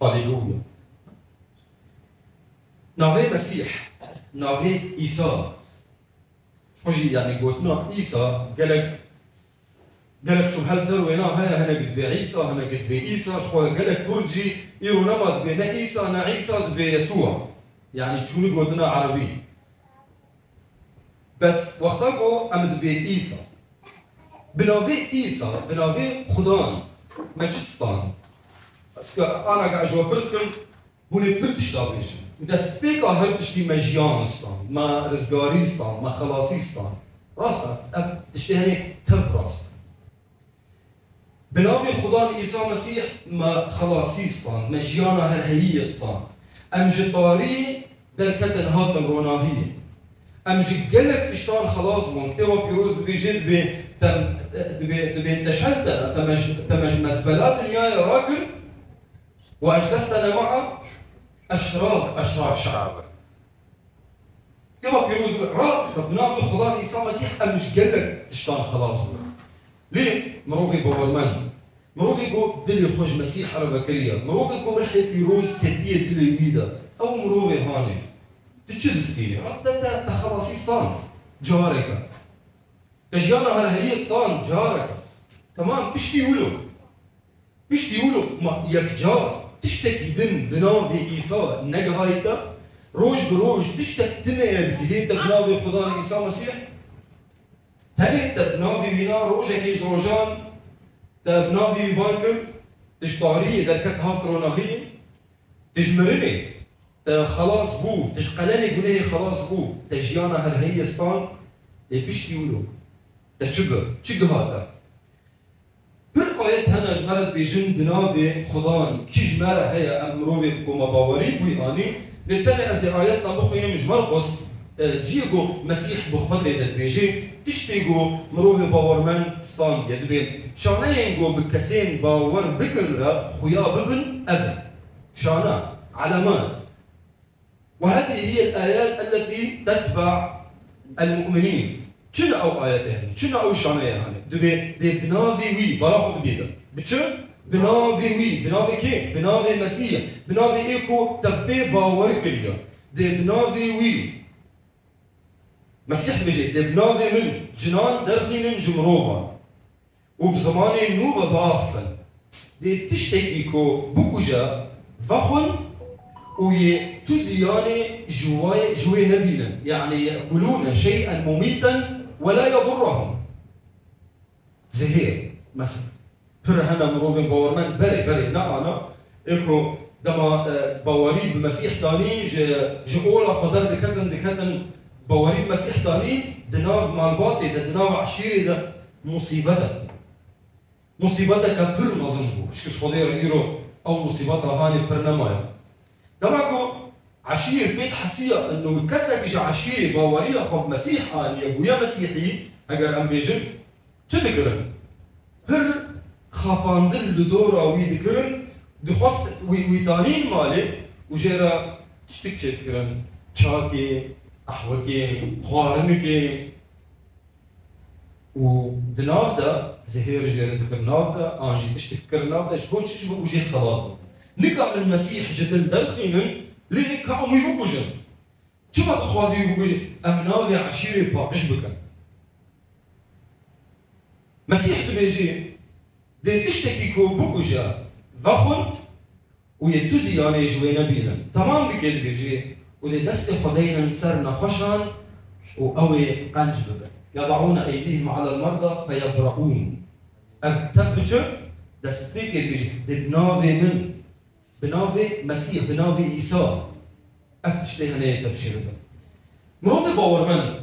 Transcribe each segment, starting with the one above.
هاليلويا. ناوي مسيح، ناوي عيسى. حجي يعني قلتنا عيسى قالك شو بهالزر وينا هنا قد بعيسى هنا قد بعيسى شو قالك كرجي يرو نمط بين عيسى نا عيسى بيسوع. يعني شو قلتنا عربي. بس وقتاكو أمد بعيسى. بناوي عيسى بناوي خدان مانشستان. بس أنا قاعد جوا برسكن هوني بتش دابيش. دست بيكا هرتشتي مجيانستان، ما رزقاريستان، ما خلاصيستان. راستا تشتهني تف راست. بناوي خدان عيسى مسيح ما خلاصيستان، مجيانا هرهيستان. أمجطاري دركتن هاتن روناهية. أمجقلك اشتان خلاص بون كتابة بيروز بيجد بينتشلتنا تمج مسبلات النهاية راكر وأجلستنا معه أشراف شعب. كما بيروز رأس بناوي خدان عيسى مسيح أمجقلك اشتان خلاص بون. ليه؟ مروفي بورمان مروفي جو دلي خوش مسيح عربة كريا مروفي جو رحي بيروز كتير دلي ويدا أو مروفي هاني تشدستيني رحت تخلصيستان جارك تجيانا هرهيستان جارك تمام بيشتي يقولوا ما يكجار تشتكي دن بناوي عيسى نجهايتا روج بروج تشتك تنيا بهيتا بناوي خدان عيسى مسيح تاني تبناوي بنا روجا كيش روجان تبناوي بانكر تشطارية دركت هاكروناهية تجمرني خلاص بو تشقلني قولي خلاص بو تجيانا هرهيستان بيش يقولوا تشبه هذا بر آيات هنا جمرت بيجن بناوي خدان كي جمرة هي أمروي بكم باوري بوياني لتاني أزي آياتنا بخويني مجمر قصد جيغو مسيح بخدي دبيجي تشتيغو مروه باورمان ستان يدبين شانينغو بكسين باور بكرة خويا ببن أذن شانا علامات. وهذه هي الآيات التي تتبع المؤمنين. شنو أو آيات هذه؟ شنو أو شانية هذه؟ دي بنافي وي براخو بديدا بتشو بنافي وي بنافي كي بنافي مسيح بنافي إيكو تبي باور كريا دي بنافي وي مسيح بيجي دي بنافي من جنان داخلين جمروفا وبزماني نوبة باخفن دي تشتكيكو بوكوجا فخن وي تزياني جوي نبيلا يعني يأكلون شيئا مميتا ولا يضرهم زهير مثلا فرهنا مروفين باورمان بري نعم إيكو دما باوري بمسيح تاني جئولا خضر دكتن باوري بمسيح تاني دناف مالباطي دناف عشيري ده مصيبتك كبر مظنبو شكش خضير هيرو أو مصيبتها هاني برنامايا دماغو عشير بيت حسية إنه كسر بيجي عشيري باوري أخو مسيح آني أبويا مسيحي أجر أم بيجن شو ذكرن؟ هر خاباندن لدورا ويذكرن دخست ويتانين مالي وجرا تشتك شيء ذكرن شاكي أحوكي خوارنكي ودناف ده زهير جرا دناف ده أنجي تشتكر ناف ده شو وجه خلاص نكا المسيح جدل دلخينن ليه كعمي بوجن شو ما تخوازي بوجن أمناوي عشيري باقش بكن مسيح تبيجي دي تشتكي كو بوجا فخن ويتوزي يعني جوينا بينا تمام دي كده بيجي ودي دست خدينا سرنا خشان وقوي قنج بكن يضعون أيديهم على المرضى فيبرؤون أفتبجر دست بيجي دي بناوي من بناوي مسيح بناوي عيسى أفتشتي هنا تبشير ده مروفي باورمان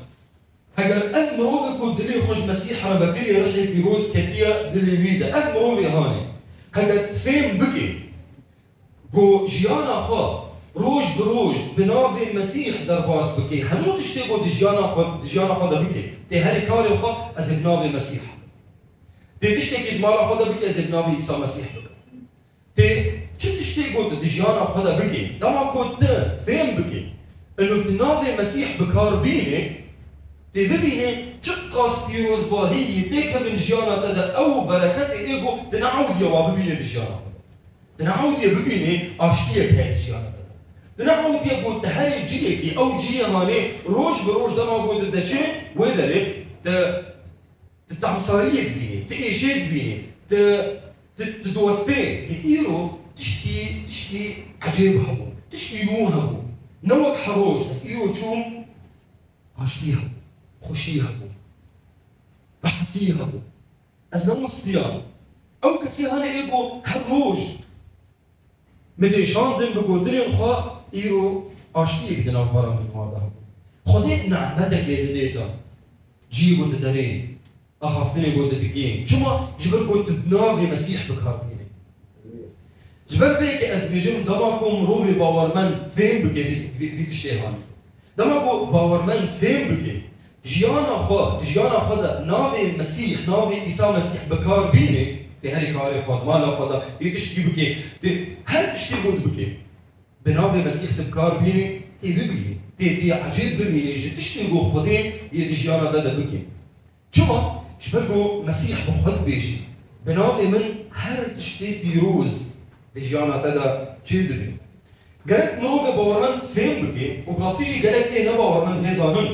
هجر أف مروفي كود دليل خوش مسيح ربكيري رحي بيروز كتيا دليل ويدا أف مروفي هاني هجر فين بكي جو جيانا خا روج بروج بناوي مسيح درباس بكي همو تشتي جو جيانا خا ده بكي تهاري كاري خا از بناوي مسيح تشتكي دمالا خا ده بكي از بناوي عيسى مسيح بكي شو تشتي قلت دجيانا خدا بكي دما كنت فين بكي انه تنافي مسيح بكاربيني تبيني تشقص يروز باهي تيك من جيانا تدا او بركات ايجو تنعود يا بابيني دجيانا تنعود يبقيني أشتيه بهالشيء تنعود يبقى تهاي جيكي أو جي هاني روش بروش ده موجود الدشين وده ليه تتعمصارية بيني تأشيد بيني تدوستين تيرو تشتي عجيبها بو تشتي نوها بو نوك حروش بس إيرو تشوم عشتيها بو خشيها بو بحسيها بو أزنم الصيام أو كسي هاني إيجو حروش مدي شاندن بقدرين خا إيرو عشتيك دنا برا من هذا خديت نعمتك يديتا جيبو تدرين أخافتني قلت تكين شما جبر قلت بنافي مسيح بكارتيني جبر فيك أزبيجم دماكم روفي باورمان فين بكي في تشتيهان دماكو باورمان فين بكي جيانا خا دا نافي مسيح نافي إيسا مسيح بكار بيني تهري كاري خاد مالا خدا يتشتي بكي هل تشتي قلت بكي بنافي مسيح بكار بيني تي ببيني تي عجيب ببيني تشتي قو خدين يتجيانا دا بكي شما شبرقو مسيح بخد بيجي بنافي من هر تشتي بيروز ديجانا تدا تشيدبي قالك نوفي باورمان فين بكي وبراسيجي قالك ايه نباورمان في زانون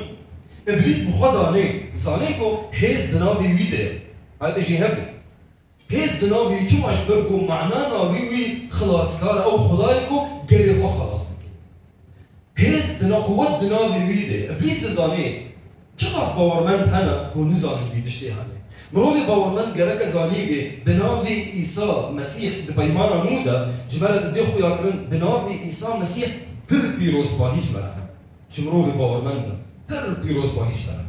ابليس بخوزاني زانيكو هيز دنافي ويدا هذا جي هبي هيز دنافي شما شبرقو معناه نافي وي خلاص كار او خدايكو قالي خو خلاص هيز قوة دنافي ويدا ابليس دزاني چقدر باورمند هنه هو نزاني بيدشتي هنه مروفي باورمند جرك زانيجي بنافي عيسى مسيح ببيمانا نودا جبرت الدخو ياكرن بنافي عيسى مسيح بر بيروس باهيش مرحبا شمروفي باورمند بر بيروس باهيش ترى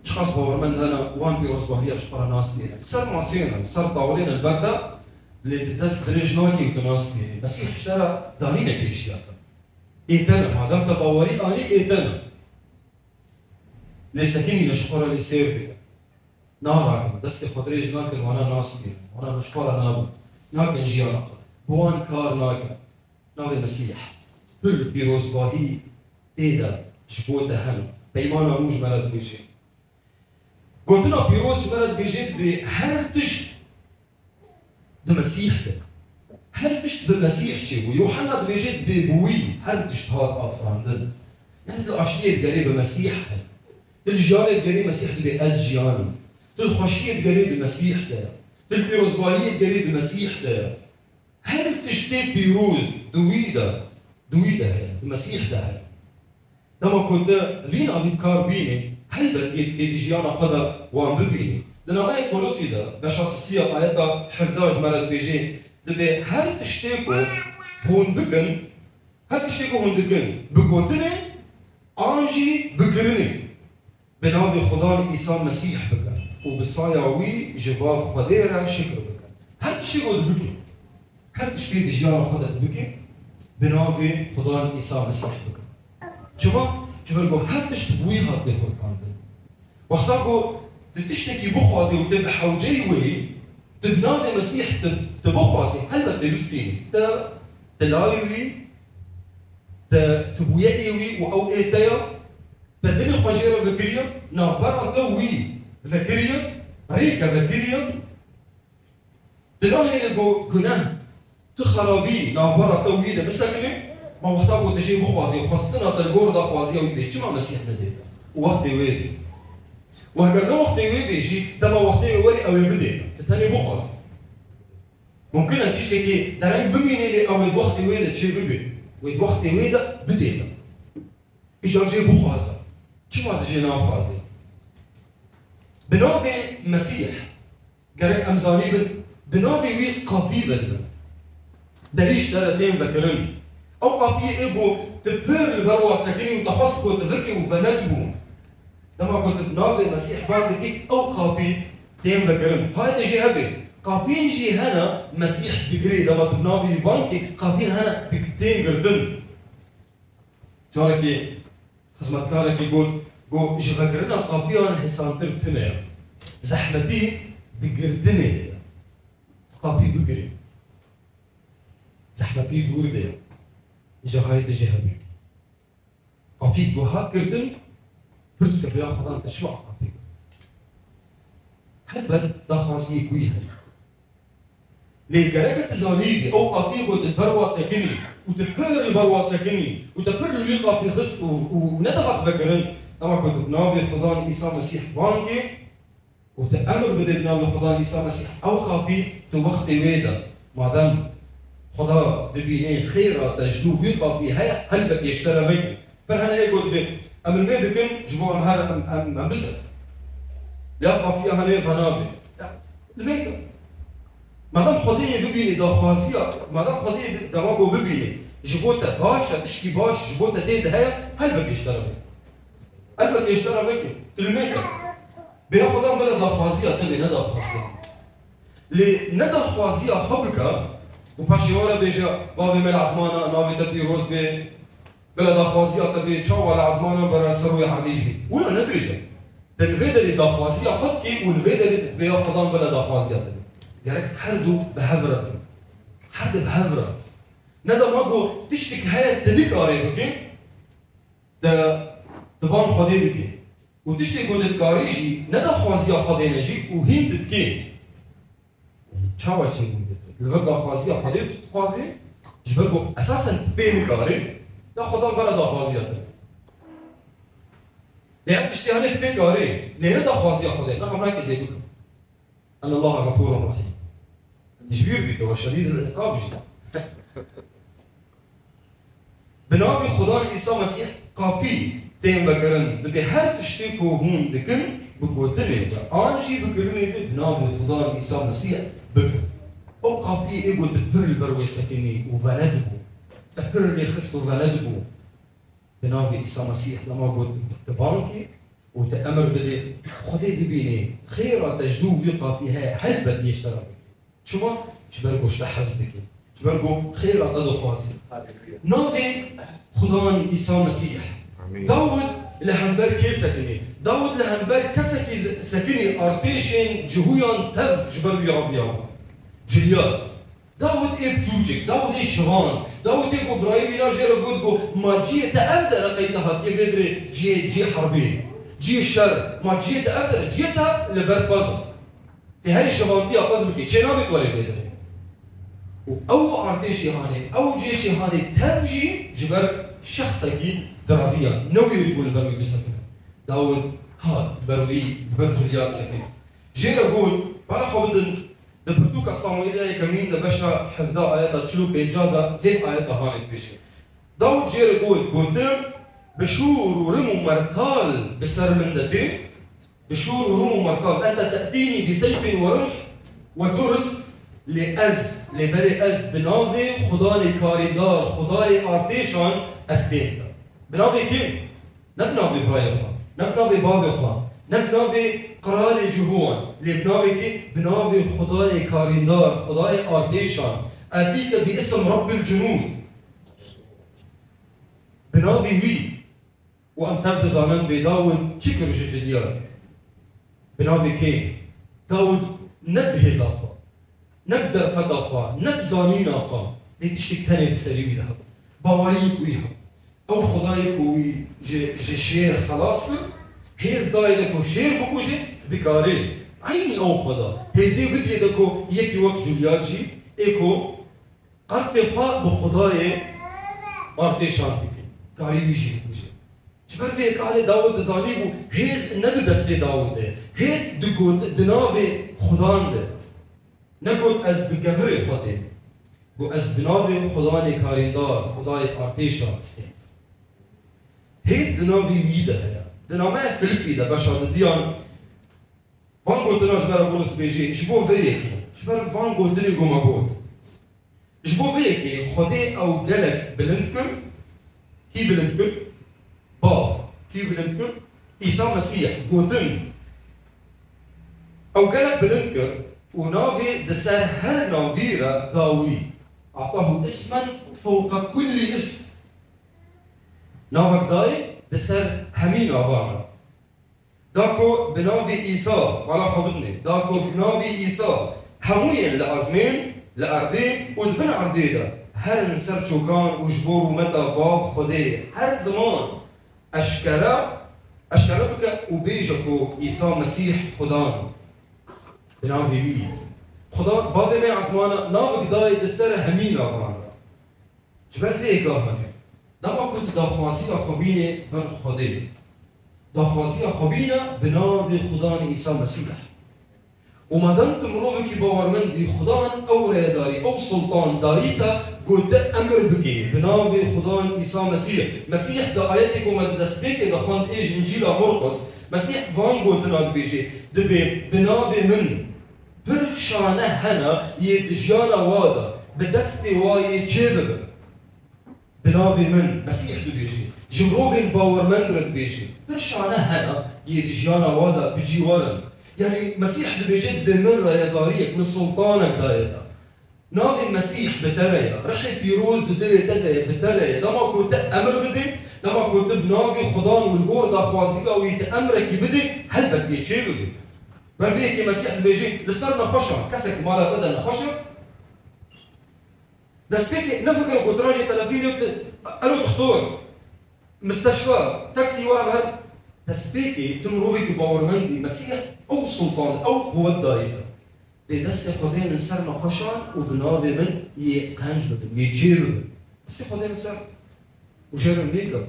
چقدر باورمند هنه وان بيروس باهيش برا ناس دينا سر ماسينا سر طاولين البدا اللي تدس دريج ناكي وتناس دينا مسيح اشترى دارينا بيشياتا ايتنا ما دام تطوري اني ايتنا لسكيني نشكرها لسيربي نارا دستي خطريج ناكل وانا ناس دينا وانا نشكرها نابو ناكل جيانا بوان كار ناكل ناوي مسيح كل بيروز باهي تيدا شبوت هنو بيمانا موج مرد بيجي قلتنا بيروز مرد بيجيت بهر تشت بمسيح ده هر تشت بمسيح شي ويوحنا بيجيت ببوي هر تشت هاد افراندن يعني الاشياء قريبه مسيح الجيانة تقريب مسيح تبي أزجياني الخشية تقريب المسيح ده البيروزواهية تقريب المسيح ده هل تشتي بيروز دويدا هي المسيح ده هي لما كنت ذين أبي كاربيني هل بدي جيانا خدا وان ببيني لأن ما يقولوا سيدا باش السياق آياتا 11 مرات بيجي دبي هل تشتيكو هون بقن هل تشتيكو هون بقن بقوتني أنجي بقرني بنادي خدا عيسى مسيح بكن وبالصاياوي جباب خديرة شكر بكن هل تشتي قد بكي هل تشتي دجيانا خدا بكي بنادي خدا عيسى مسيح بكن شما لقوا هل تشتبويها تاخذ باندن وقتاكو تشتكي بخوازي وتبقى حوجي وي تبنادي مسيح تبخوازي هل بدي بستيني تلايوي تبويئي او ايتايا تدني خجيرة ذكرية نافرة توي ذكرية ريكا ذكرية تلاهي لقو جنان تخرابي نافرة توي ده بسكني ما وقتاكو تجي بخوازي وخاصتنا تلقور دا خوازي ويبي شو ما مسيح نديتا ووقتي ويدي وهكذا وقتي ويبي يجي دما وقتي ويبي او يبدي تتاني بخوازي ممكن ان تشتكي درين بميني لي او وقتي ويدا تشي ببي وقتي ويدا بديتا يجي بخوازي شو ما تجي نافازي بنوفي مسيح قريب امزاني بنوفي وي قبيبة دريش ثلاثين ذكرني او قبيبة ايبو تبير البروا ساكنين وتخصكو تذكي وفناتبو لما كنت بنوفي مسيح باردكي او قبيبة تين ذكرني هاي تجي هبي قابين جي هنا مسيح دقري لما تبنوفي بانكي قابين هنا دقتين قردن شاركي خدمتكارك يقول جفكرنا قابيان حسان ترتنا زحمتي دقرتني قابي بقري زحمتي دوردي جهاي تجهبي قابي دوهات كردن برسك بياخذ انت شو قابي هل بد دخاسي كويها لي جركت زانيدي او قاطيبو تبروا ساكني وتبر البروا ساكني وتبر الليقا في خص وندغت فكرن طبعا كنت بنافي خدان عيسى مسيح بانكي وتأمر بدي بنافي خدان عيسى مسيح او خابي تو وقت ويدا مادام خدا دبيني خيرا تجدو ويقا في هيا هلبك يشترى بيك فرهنا هيك قلت بيت ام الميدي كن جبوع مهار ام بسر لا قابي هني فنابي الميدي مادام خديه ببيني داخوازيا مادام خديه دماغو ببيني جبوتا باشا تشكي باش جبوتا تيد هيا هلبك يشترى بيك هلبك يشترى بيك الميدي بيا خدام بلا داخوازيا تبي ندى خوازيا لي ندى خوازيا خبكا وباشيورا بيجا بابي مال عزمانا نافي تبي روز بي بلا داخوازيا تبي تشاو على عزمانا برا سروي عديجي ولا نبيجا الفيدا اللي داخوازيا خدكي والفيدا اللي تبيا خدام بلا داخوازيا تبي يعني حردو بهفرة حرد بهفرة ندى ماغو تشتك هيا تنك قريبك تبان خديبك وتشتك قد تقاريجي ندى خوازيا خدينجي وهين تتكين تشاو تشين الغدا خوازيا خديب تخوازي جبرقو اساسا تبين قريب دا خدام بلا داخوازيا لأن اشتهاني تبين قريب لأن داخوازيا خدين رقم رايك زي بكم أن الله غفور رحيم تشبير بك وشديد العقاب جدا بنابي خدان عيسى مسيح قابي تين بقرن بدي هر تشتيكو هون دكن بقوتني آنجي بقرني بنابي خدان عيسى مسيح بقرن او قابي ايقو تبر البروي سكيني وفندبو تبر لي خستو فندبو بنابي عيسى مسيح لما قلت تبانكي وتأمر بدي خدي دبيني خيرا تجدو فيقا فيها هل بدي يشترى شو ما شبرقو اشتحزدك شبرقو خيرا تدو خوازي نادي خدان عيسى مسيح داود لهنبر كي سكني داود لهنبر كسكي سكني ارتيشن جهويان تف جبرو يابيا جليات داود ايه بتوجك داود ايه شوان داود ايه ابراهيم راجل قد ما جيت ابدا لقيتها كي بدري جي حربي جي شر ما جيت ابدا جيتها لبربازا في هاي شوانتيا قصبك تشينابك ولا بدري او ارتيشي هاني او جيشي هاني تبجي جبر شخصكي درافيا نوي يقول البروي بسكن داود هاد بروي برجليات سكن جينا قول انا خبدن دبرتوك صامويليا كمين دبشا حفظا آيات تشلو بيجادا ذي آيات هاني بيشي داود جير قدام بشور ورمو مرتال بسر من دتي بشور ورمو مرتال أنت تأتيني بسيف ورمح وترس لأز لبري أز بنافي خداني كاريدار خداي ارتيشان أستين بنافي كيم نبنافي برايا خان نبنافي بابي خان نبنافي قرالي جهوان لبنافي كي بنافي خداي كاريدار خداي ارتيشان أتيك باسم رب الجنود بنافي وي وأم تبدأ زمان بداود شكر جديات بنافي كي داود نبه زاخا نبدأ فتاخا نبزانين آخا لتشتك تاني تسري بيها باوريك ويها أو خدايك وي جي شير خلاص هيز دايلك وشير بكوجي دكاري عيني أو خدا هيزي بدي دكو يكي وقت جولياجي إيكو قرفي خا بخداي ارتيشان بكي كاري بيجي بكوجي شبر فيك على داود زانيبو هيز ندو دستي داود ده هيز دكو دنافي خدان ده نقول از بقفري خدي و از بنافي خداني كاريندار خداي ارتيشان استي هيز دنافي ميدا هيا دنامه فيلبي ده باشا ديان فانگو تناش برا بونس بيجي شبو فيكي شبر فانگو دني گوما بود شبو فيكي خدي او قلق بلنتكم كي بلنتكم باف كي بلنتكم عيسى مسيح قوتن او قلق بلنتكم ونافي دسر هر نافيرا داوي اعطاه اسما فوق كل اسم نافك داي دسر همين افانا داكو بنافي عيسى ولا خبطني داكو بنافي عيسى هموين لازمين لأردين ودبن عرديدا هر نسر شوكان وجبور ومدى باف خدي هر زمان أشكرا بك وبيجكو عيسى مسيح خدان بنافي بيت خدا بابي ما عزمانا ناف قداي دستر همين نافانا جبر في إيقاهاني دما كنت داخوازي خبيني بر خدي داخوازي خبينة بناف خدان عيسى مسيح وما دمت مروفك باورمن بي خدان أو ريداري أو سلطان دايتا قلت أمر بكي بناف خدان عيسى مسيح دا آياتك وما دسبيك دا خاند إيج إنجيل مرقس مسيح فان قلت ناك بيجي دبي بناف من برشانه هنا يتجانا وادا بدستي واي تشيبب بناوي من مسيح بيجي جمروفين باورمن رد بيجي برشانه هنا يتجانا وادا بجيوارن يعني مسيح بيجي بمرة يا داريك من سلطانك دايتا نافي المسيح بتريا رحي بيروز ددري تدري بتريا دما كنت امر بدي دما كنت بنافي خضان والجور دا خوازيكا ويتامرك بدي هل بدي شيء بدي ما فيك مسيح بيجي لسنا نخشة كسك مالا تدا نخشة دسبيك نفكر قدراجي تلافينيو قالوا دكتور مستشفى تاكسي وعمل دسبيكي تمروفيك باورمندي مسيح او سلطان او قوة دايتا دي دستي خدين نسر نخشان وبناوي من يقنج بدن يجير دستي خدين نسر وجير الميكا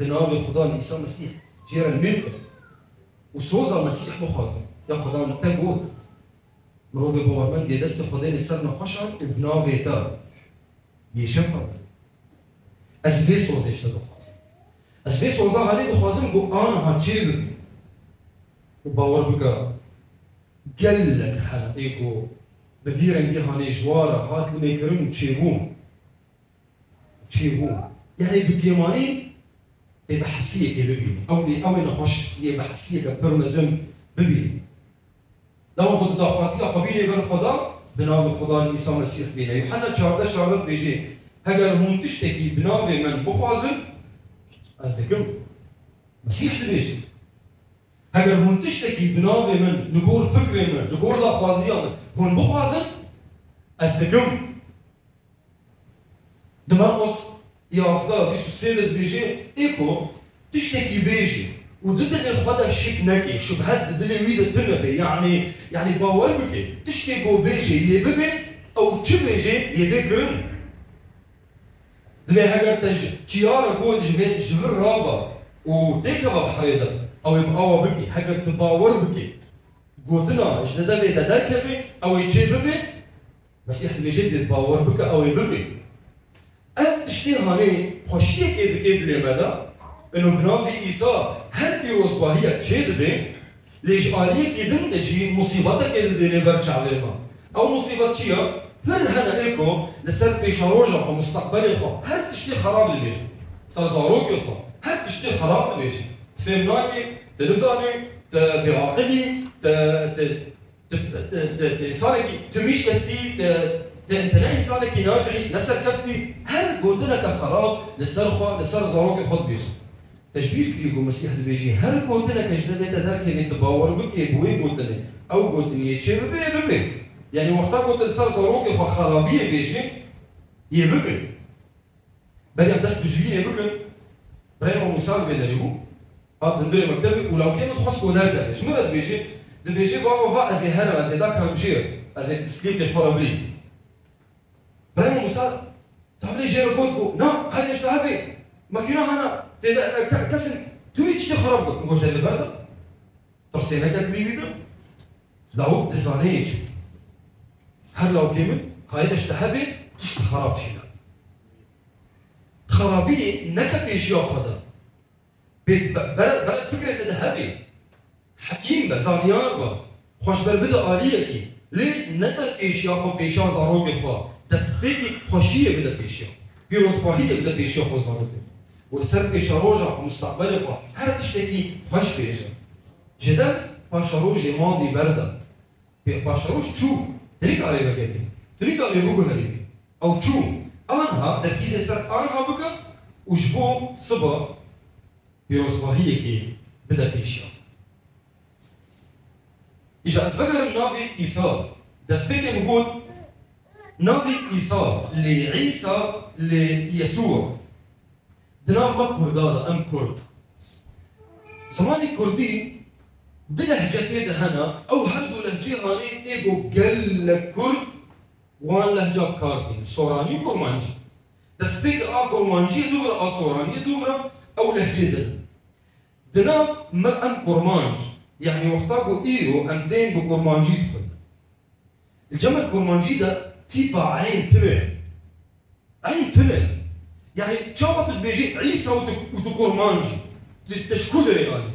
بناوي خدان عيسى مسيح جير الميكا وسوزا مسيح مخازن يا خدا نتاجوت مروفي باورمن دي دست خدين سر نخشان وبناوي تا يشفر از في سوزش تدخواز از في سوزا هاني دخوازم جو آن هاتشيب وباور بكا قلك حلقيكو بفيرن دي هاني جوارا هات الميكرون وتشيبون يعني بكيماني تبقى حسية كبيرة أو نخش يبقى حسية كبرمزم ببين دام كنت داخوازي خبيني بر خدا بنام خدا عيسى مسيح بينا يوحنا 14 بيجي هجر هم تشتكي بنام من بخوازن از دكم مسيح بيجي هجر هم تشتكي بنام من نقول فكري من نقول داخوازي من هون بخوازن از دكم دمرقص يازدا بيسو سيدت بيجي ايكو تشتكي بيجي وددني خدا شيك نكي شبهات ددني ويدا تنبي يعني باوربكي تشتكو بيجي يببي او تشبيجي يبي قرن دلي هاجر تيارة قول جفر رابا وديكا بحريدا او يبقى بكي هاجر تباوربكي قودنا جددا بيدا داركبي او يتشببي مسيح بيجي باوربكي او يببي اف تشتي هاني خوشيه كيد لماذا؟ انه بنافي عيسى هر بيروز باهيه تشيد بي ليش عليك يدن تجي مصيبتك يدني برجع لما او مصيبه شيء هر هنا ايكو لسر بيشاروجا خو مستقبلي خو هر تشتي خراب اللي بيجي صار زاروك خو هر تشتي خراب اللي بيجي تفهمناكي تنزاني بعقلي تسالكي تمشي كستي تلاقي صالك ناجحي لسر كفتي هر قلتنا كخراب لسر زاروك خد بيجي تشبيه كيكو مسيح بيجي هر قلتنا كجدد تدرك اللي تباور بك بوي قلتني او قلتني يتشي ببي يعني وقتها قلت لسر زاروك خو خرابيه بيجي يببي بدي بس تجويه يبكن برايم مثال بيدريبو هات ندير مكتبي ولو كان تخص ودارك ايش مرض بيجي بيجي بابا فا ازي هرم ازي داك همشير ازي بسكيت شبرا بليز برايم مثال تعالي جيرو كودكو نعم هاي ايش تهبي ماكينه هنا كسر تريد تشتي خرابك نقول اللي برده ترسينا كتليبي ده لو دزانيج هل لو كلمه هاي ايش تهبي تشتي خراب شيء خرابي نكت ايش ياخذها بلد فكره ذهبي حكيم بزانيار با خوش بدا آلیه کی لی نکت ايش ياخذ بيشان زاروك خو دستبيكي خوشيه بدا بيشان بيروزباهيه بدا بيشان خو زاروك ولسر بيشاروجا مستقبل خو هر تشتكي خوش بيجا جدف باشاروج ماضي بردا باشاروج شو تريك عليه بقى تريك عليه بوجه هريبي او شو آنها تركيز سر آنها بکن وجبو صبا بيروزباهيه كي بدا بيشان إذا أسبقنا نافي عيسى دسبيك نقول نافي عيسى لعيسى ليسوع دنا ما كرد هذا أم كرد زمان كردي دي لهجتي ده هنا او هردو لهجي هاني ايجو قل كرد وان لهجه كاردين سوراني كورمانجي تسبيك كورمانجي دوغرا سوراني دوغرا او لهجه ده دنا ما ام كورمانج يعني وقتاكو ايرو امدين بكورمانجي دخل الجمل كورمانجي ده تيبا عين تمع عين تمع يعني شافت بيجي عيسى وتكورمانجي تشكل ريالي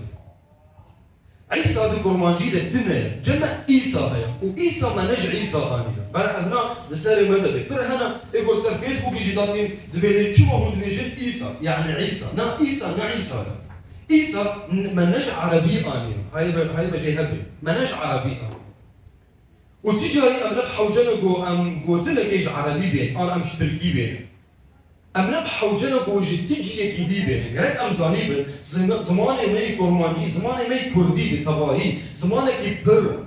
عيسى دي كورمانجي ده تمع جمع عيسى هيا وعيسى ما نج عيسى هاني بقى هنا دساري مدد بقى هنا يقول سر فيسبوك يجي داتين دبيني شو هون بيجي عيسى يعني عيسى نا عيسى نا عيسى عيسى ما نج عربي اني هاي بجي هبي ما نج عربي اني وتجاري ام نبحو جنقو ام قوتنا كيج عربي بين انا ام تركي بين ام نبحو جنقو جتجي كيدي بين غير ام زاني بين زماني مي كورمانجي زماني مي كردي بتباهي زماني كي بر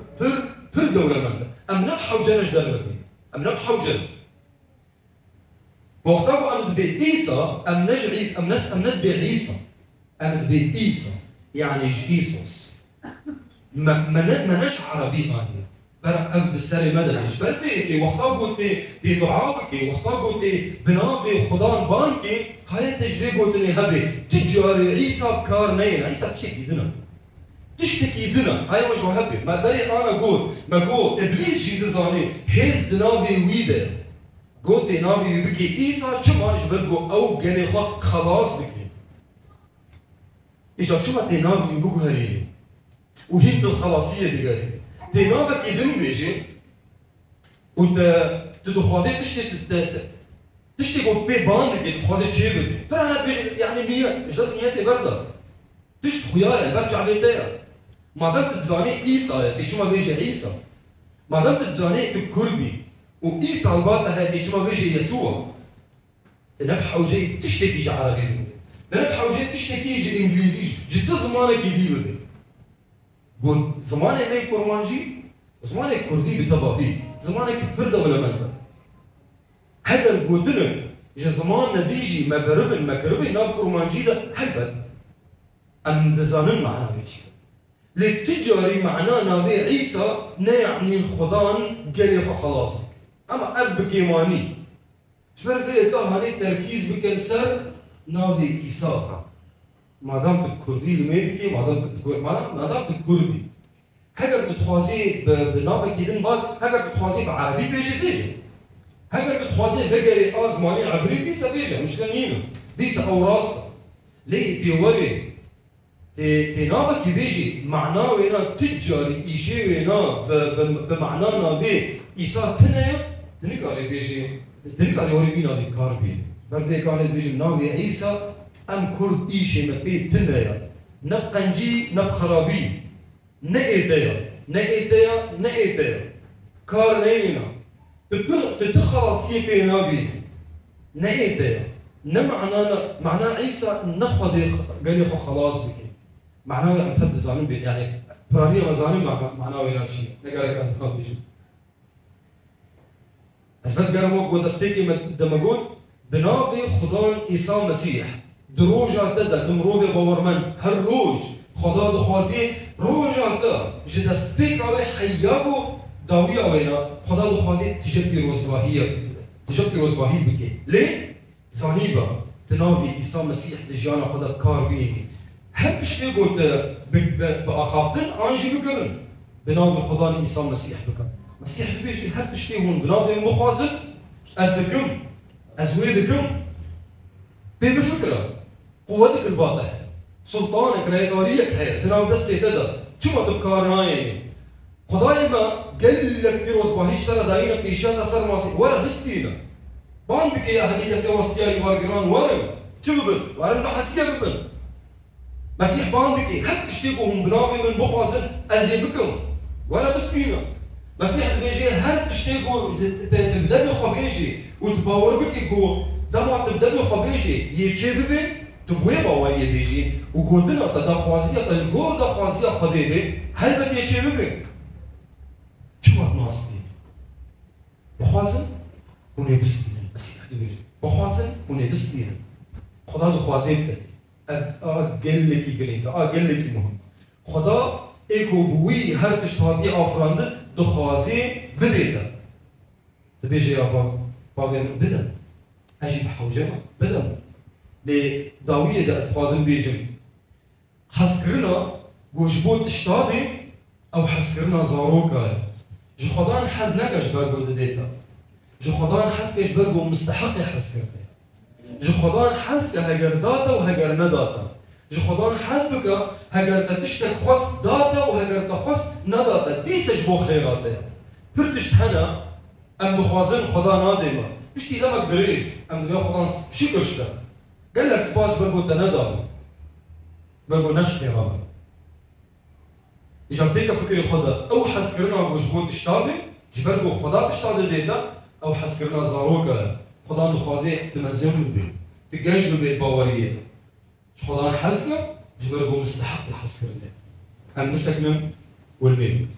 دولة من ام نبحو جنج دربي ام نبحو جن وقتاكو ام دبي عيسى ام نج عيسى ام ندبي عيسى ام دبي عيسى يعني جيسوس ما نج عربي اني برا أفد السري مدى إيش بثي وقتاقو تي دعابكي وقتاقو تي بنافي خدان بانكي هاي تجري قلت لي هبي تجاري عيسى بكار نين عيسى تشتكي دنا تشتكي دنا هاي وجه هبي ما بري أنا قول ما قول إبليس جي دزاني هيز دنافي ويدا قلت نافي يبكي عيسى شما جبرقو أو قالي خلاص بكي إيش شما تي نافي يبقو هريني وهي الخلاصية دي قالي تنافك يدن بيجي وانت تدخوازي تشتي قلت بي باندك تدخوازي تشيبك فأنا بيجي يعني نية إجداد نياتي بردا تشت خياري برجع بيتايا ما دام تتزاني عيسى دي شو ما بيجي عيسى ما دام تتزاني كردي وعيسى الباطة دي شو ما بيجي يسوع تنبح وجاي تشتكي يجي عربي تنبح وجاي تشتكي يجي انجليزي جت زمانك يديبك قلت زماني مي كورمانجي زماني كردي بتباهي زمانك برده ولا منبر هذا قلت لك جا زمان نديجي ما بربن ما كربي ناف كورمانجي ده حلبت ام تزامن معنا هيك للتجاري معنا نافي عيسى نعني الخضان قال خلاص اما اب كيماني شبر في هاني تركيز بكنسر نافي عيسى ما دام بالكردي الميديكي ما دام بالكردي هكذا بتخوازي بنافك يدين بعد هكذا بتخوازي بعربي بيجي هكذا بتخوازي فقري ازماني عبري ديسا بيجي مش كنينه ديسا او راستا ليه تيوري تي نافك بيجي معناه وينا تجاري يجي وينا بمعناه نافي إيسا تنقاري بيجي تنقاري وري بينا في كاربي بردي كان بيجي نافي عيسى ام كرد ايشي ما بيت تنايا نقنجي نبخرابي نئتيا كارنينا تتخلص يبي نبي نئتيا معناه عيسى نخذ قال لي خلاص بك معناه عم تحد زانم يعني برانيا مزانم معناه وين شيء نقال كاس كان بيجي اثبت قال قد استيكي دمجود بنافي خدان عيسى مسيح دروجا تدا دمروفي باورمن هالروج خدا دخوازي روجا تا جدا سبيك اوي حيابو داوية وينا خدا دخوازي تجبي روزباهي بكي ليه؟ زانيبا تنافي عيسى مسيح دجانا خدا كار بيني هل بشتي قلت بأخافتن انجي بكرن بنافي خدا عيسى مسيح بكرن مسيح بيجي هل بشتي هون بنافي مخازن أزدكم أزويدكم بفكرة قوتك الباطل سلطانك ريداريك هي تناو دستي تدا شو ما تبكارنا يعني خداي ما قال لك بيروز باهيش ترى داينا بيشاتا صار ماسك ورا بستينا باندك يا هنيك سواستيا يوارجران ورا شو ببن ورا حسيا ببن مسيح باندك حتى تشتيقوا هم بنافي من بخوازن ازيبكم ورا بستينا مسيح بيجي هل تشتيقوا تبدا بخبيجي وتباور بك جو دمع تبدا بخبيجي يتشببي تبوي باوري بيجي وقلتنا تدخوازيه الجور دخوازيه خديبه هل بدي يتشببي شو ناصتي بخوازن ونبستين مسيح بيجي بخوازن ونبستين خدا دخوازيه قال لك يقرين قال لك مهم خدا ایکو بوی هر تشتهاتی آفرانده دخوازی بدیده تبیجه یا باقیم بدم اجیب حوجه بدم لی داویه ده از خوازم بیجم حس کرنا گوشبود تشتابی او حس کرنا زاروکه جو خدان حز نکش برگو دیتا جو خدان حز کش برگو مستحق حز کرده جو خدان حز که هگر داتا و هگر نداتا جو خدان حز بکه هگر تشتک خواست داتا و هگر تخواست نداتا دیسش بو خیراته پرتشت هنا ام دخوازن خدا نادیما بشتی لمک دریج ام دنیا خدان شکرشتا قال لك سباش بربو تندم بربو نشكي رابع إجابتك فكري خدا أو حسكرنا وجبون تشتابي جبربو خدا تشتابي ديتا أو حسكرنا زاروكا خدا نخوازي تمزيون بي تجاج بي باورية خدا حسكر جبربو مستحق حسكرنا أم مسكنا والبيبي